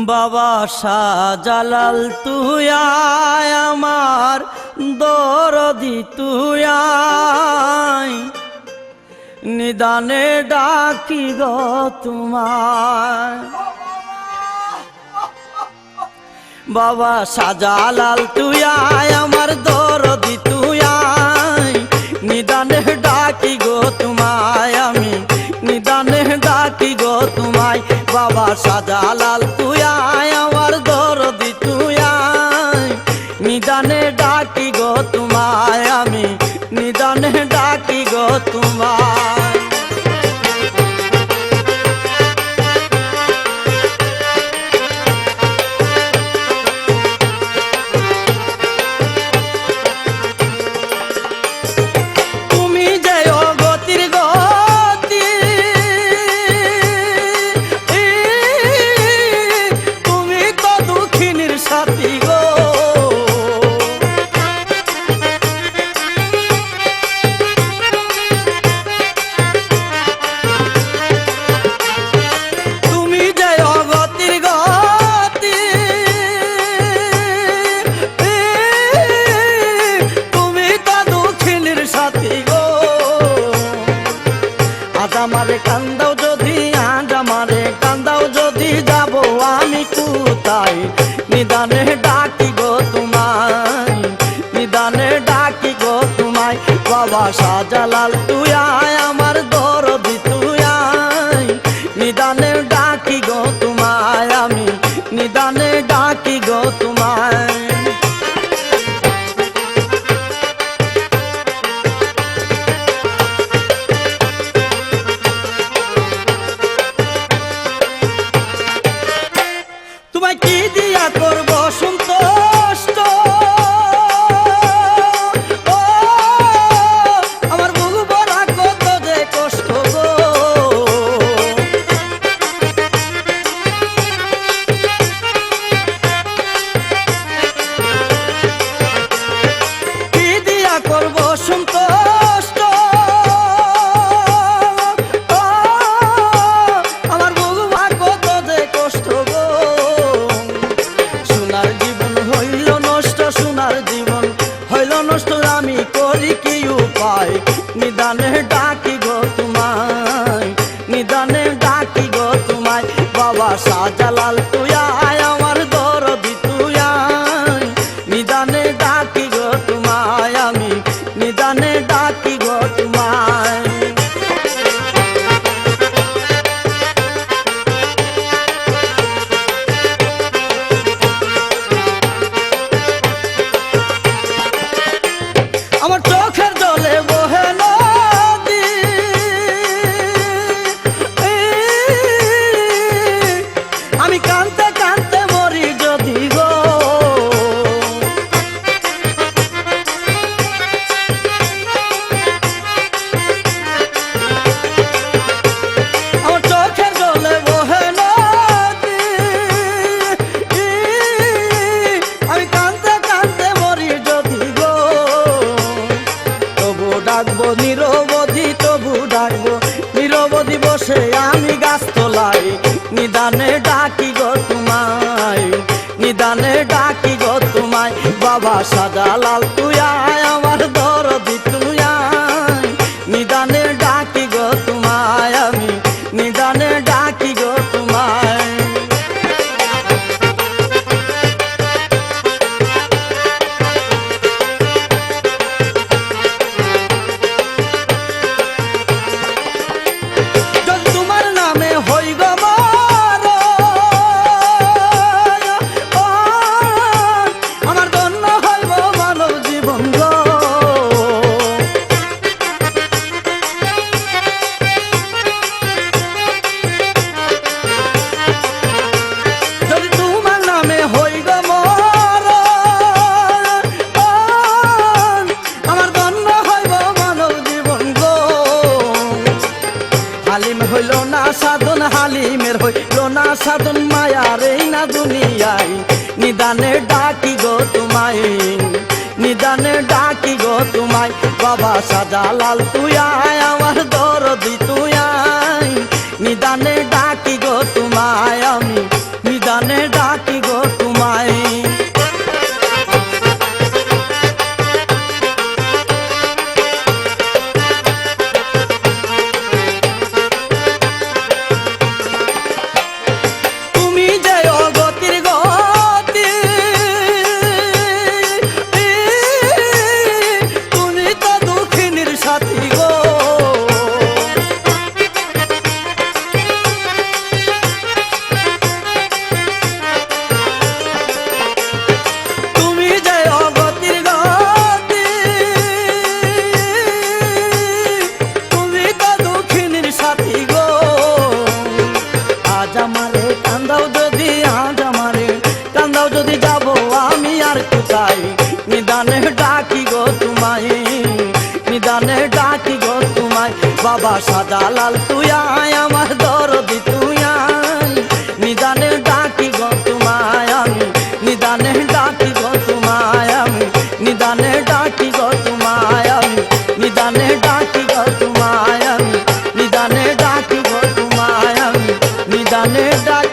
বাবা শাহজালাল তুই আয় আমার দরদি তুই আয় নিদানে ডাকি গো তোমায়। বাবা শাহজালাল তুই আয় আমার দরদি তুই আয় নিদানে ডাকি গো তোমায় আমি নিদানে ডাকি গো তোমায়। বাবা শাহজালাল তুই আয় আমার দরদি তুই আয় নিদানে ডাকি গো তোমায় আমি নিদানে ডাকি গো তোমায়। আমারে কান্দাও যদি আজ আমারে কান্দাও যদি যাব আমি কোথায় নিদানে ডাকি গো তোমায় নিদানে ডাকি গো তোমায়। বাবা শাহজালাল তুই আয় আমার দরদি তুই আয় নিদানে ডাকি গো তোমায় আমি নিদানে ডাকি গো তোমায়। তোমায় কি দিয়া করব সন্তুষ্ট ও আমার বুক ভরা কত যে কষ্ট গো। কি দিয়া করব সন্তুষ্ট ও আমার বুক ভরা কত যে কষ্ট গো। সোনার জীবন হইল নষ্ট আমি করি কি উপায় নিদানে ডাকি গো তোমায় নিদানে ডাকি গো তোমায়। বাবা শাহজালাল তুই আয় আমার দরদি তুই আয় নিদানে ডাকি গো তোমায় আমি নিদানে ডাকি গো তোমায়। আমার চোখের জলে বহে নদী আমি কাঁদতে কাঁদতে মরি যদি গো। আমার চোখের জলে বহে নদী আমি কাঁদতে কাঁদতে মরি যদি গো। তবু ডাকবো নিরবধি তবু ডাকবো নিরবধি বসে আমি গাছ তোলাই নিদানে ডাকি গো তোমায় নিদানে ডাকি গো তোমায়। বাবা শাহজালাল তুই আয় আমার দরদি তুই আয় নিদানে ডাকি গো তোমায় আমি নিদানে ডাকি গো তোমায়। হালিম হইল না সাধন হালিমের হইল না সাধন মায়ার এই না দুনিয়ায় নিদানে ডাকি গো তোমায় নিদানে ডাকি গো তোমায়। বাবা শাহজালাল তুই আয় আমার দরদি তুই আয় নিদানে ডাকি গো তোমায় আমি নিদানে নিদানে ডাকি গো তোমায় বাবা শাহজালাল তুই আয় আমার দরদি তুই আয় নিদানে ডাকি গো তোমায় আমি নিদানে ডাকি গো তোমায় আমি নিদানে ডাকি গো তোমায় আমি নিদানে ডাকি গো তোমায় আমি নিদানে ডাকি গো তোমায় আমি নিদানে ডাকি